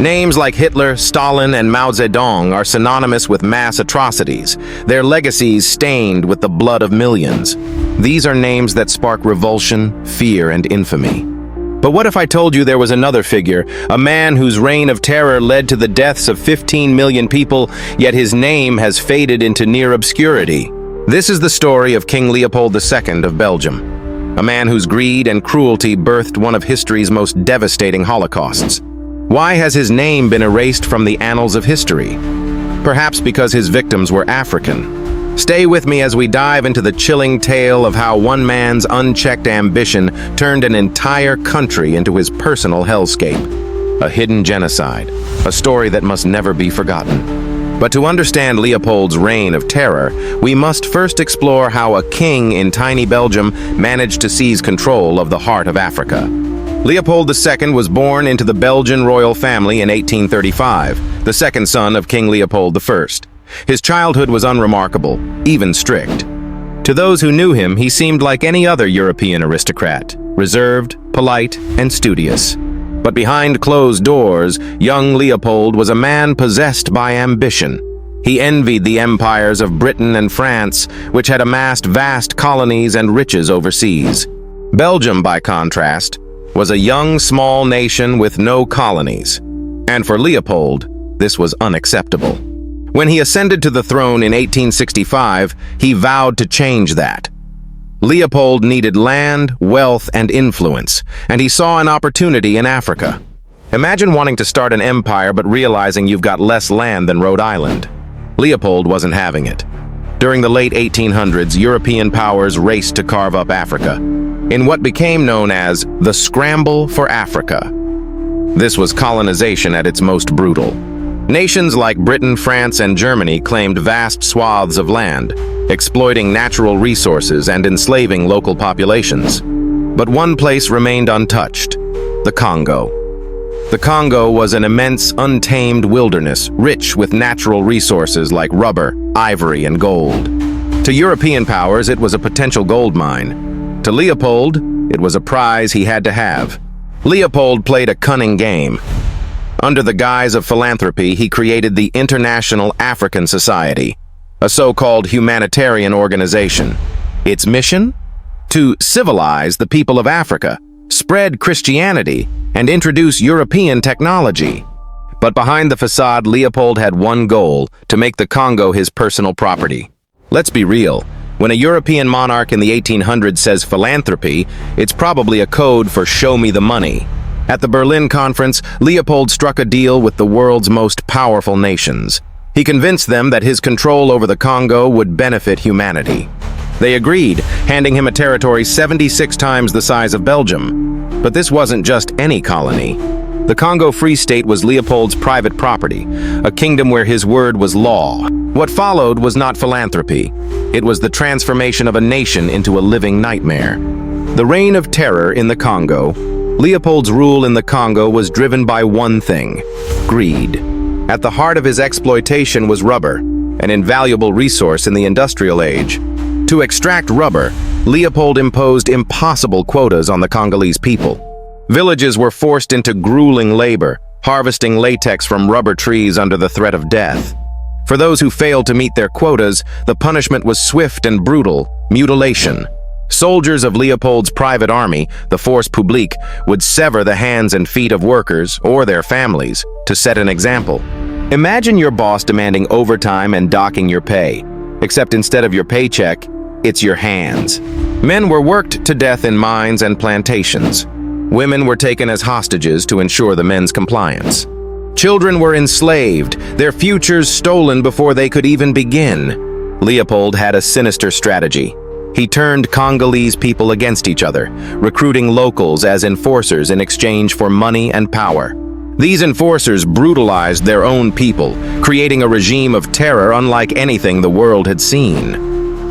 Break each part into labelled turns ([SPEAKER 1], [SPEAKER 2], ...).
[SPEAKER 1] Names like Hitler, Stalin, and Mao Zedong are synonymous with mass atrocities, their legacies stained with the blood of millions. These are names that spark revulsion, fear, and infamy. But what if I told you there was another figure, a man whose reign of terror led to the deaths of 15 million people, yet his name has faded into near obscurity? This is the story of King Leopold II of Belgium, a man whose greed and cruelty birthed one of history's most devastating holocausts. Why has his name been erased from the annals of history? Perhaps because his victims were African. Stay with me as we dive into the chilling tale of how one man's unchecked ambition turned an entire country into his personal hellscape. A hidden genocide, a story that must never be forgotten. But to understand Leopold's reign of terror, we must first explore how a king in tiny Belgium managed to seize control of the heart of Africa. Leopold II was born into the Belgian royal family in 1835, the second son of King Leopold I. His childhood was unremarkable, even strict. To those who knew him, he seemed like any other European aristocrat, reserved, polite, and studious. But behind closed doors, young Leopold was a man possessed by ambition. He envied the empires of Britain and France, which had amassed vast colonies and riches overseas. Belgium, by contrast, was a young, small nation with no colonies. And for Leopold, this was unacceptable. When he ascended to the throne in 1865, he vowed to change that. Leopold needed land, wealth, and influence, and he saw an opportunity in Africa. Imagine wanting to start an empire but realizing you've got less land than Rhode Island. Leopold wasn't having it. During the late 1800s, European powers raced to carve up Africa, in what became known as the Scramble for Africa. This was colonization at its most brutal. Nations like Britain, France, and Germany claimed vast swaths of land, exploiting natural resources and enslaving local populations. But one place remained untouched: the Congo. The Congo was an immense, untamed wilderness, rich with natural resources like rubber, ivory, and gold. To European powers, it was a potential gold mine. To Leopold, it was a prize he had to have. Leopold played a cunning game. Under the guise of philanthropy, he created the International African Society, a so-called humanitarian organization. Its mission? To civilize the people of Africa, spread Christianity, and introduce European technology. But behind the facade, Leopold had one goal: to make the Congo his personal property. Let's be real. When a European monarch in the 1800s says philanthropy, it's probably a code for show me the money. At the Berlin Conference, Leopold struck a deal with the world's most powerful nations. He convinced them that his control over the Congo would benefit humanity. They agreed, handing him a territory 76 times the size of Belgium. But this wasn't just any colony. The Congo Free State was Leopold's private property, a kingdom where his word was law. What followed was not philanthropy. It was the transformation of a nation into a living nightmare. The reign of terror in the Congo. Leopold's rule in the Congo was driven by one thing: greed. At the heart of his exploitation was rubber, an invaluable resource in the industrial age. To extract rubber, Leopold imposed impossible quotas on the Congolese people. Villages were forced into grueling labor, harvesting latex from rubber trees under the threat of death. For those who failed to meet their quotas, the punishment was swift and brutal: mutilation. Soldiers of Leopold's private army, the Force Publique, would sever the hands and feet of workers or their families to set an example. Imagine your boss demanding overtime and docking your pay, except instead of your paycheck, it's your hands. Men were worked to death in mines and plantations. Women were taken as hostages to ensure the men's compliance. Children were enslaved, their futures stolen before they could even begin. Leopold had a sinister strategy. He turned Congolese people against each other, recruiting locals as enforcers in exchange for money and power. These enforcers brutalized their own people, creating a regime of terror unlike anything the world had seen.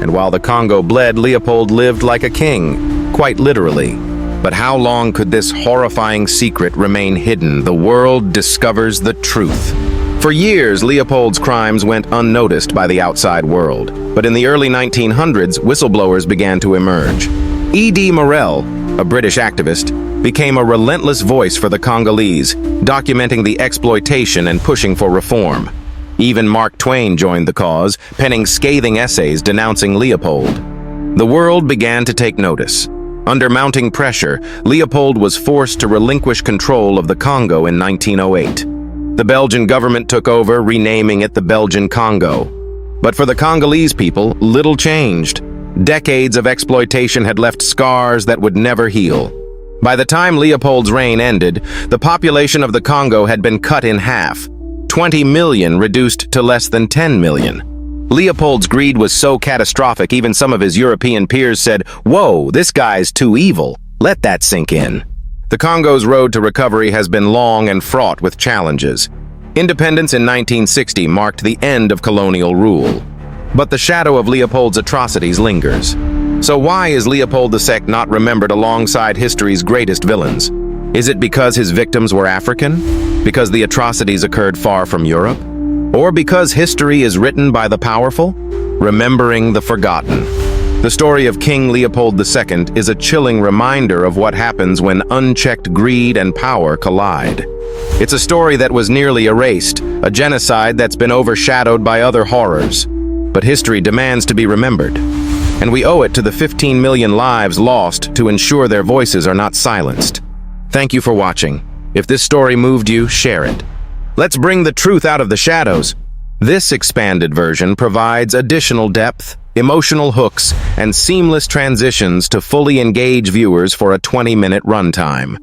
[SPEAKER 1] And while the Congo bled, Leopold lived like a king, quite literally. But how long could this horrifying secret remain hidden? The world discovers the truth. For years, Leopold's crimes went unnoticed by the outside world. But in the early 1900s, whistleblowers began to emerge. E.D. Morel, a British activist, became a relentless voice for the Congolese, documenting the exploitation and pushing for reform. Even Mark Twain joined the cause, penning scathing essays denouncing Leopold. The world began to take notice. Under mounting pressure, Leopold was forced to relinquish control of the Congo in 1908. The Belgian government took over, renaming it the Belgian Congo. But for the Congolese people, little changed. Decades of exploitation had left scars that would never heal. By the time Leopold's reign ended, the population of the Congo had been cut in half, 20 million reduced to less than 10 million. Leopold's greed was so catastrophic, even some of his European peers said, "Whoa, this guy's too evil. Let that sink in." The Congo's road to recovery has been long and fraught with challenges. Independence in 1960 marked the end of colonial rule. But the shadow of Leopold's atrocities lingers. So why is Leopold II not remembered alongside history's greatest villains? Is it because his victims were African? Because the atrocities occurred far from Europe? Or because history is written by the powerful? Remembering the forgotten. The story of King Leopold II is a chilling reminder of what happens when unchecked greed and power collide. It's a story that was nearly erased, a genocide that's been overshadowed by other horrors. But history demands to be remembered. And we owe it to the 15 million lives lost to ensure their voices are not silenced. Thank you for watching. If this story moved you, share it. Let's bring the truth out of the shadows. This expanded version provides additional depth, emotional hooks, and seamless transitions to fully engage viewers for a 20-minute runtime.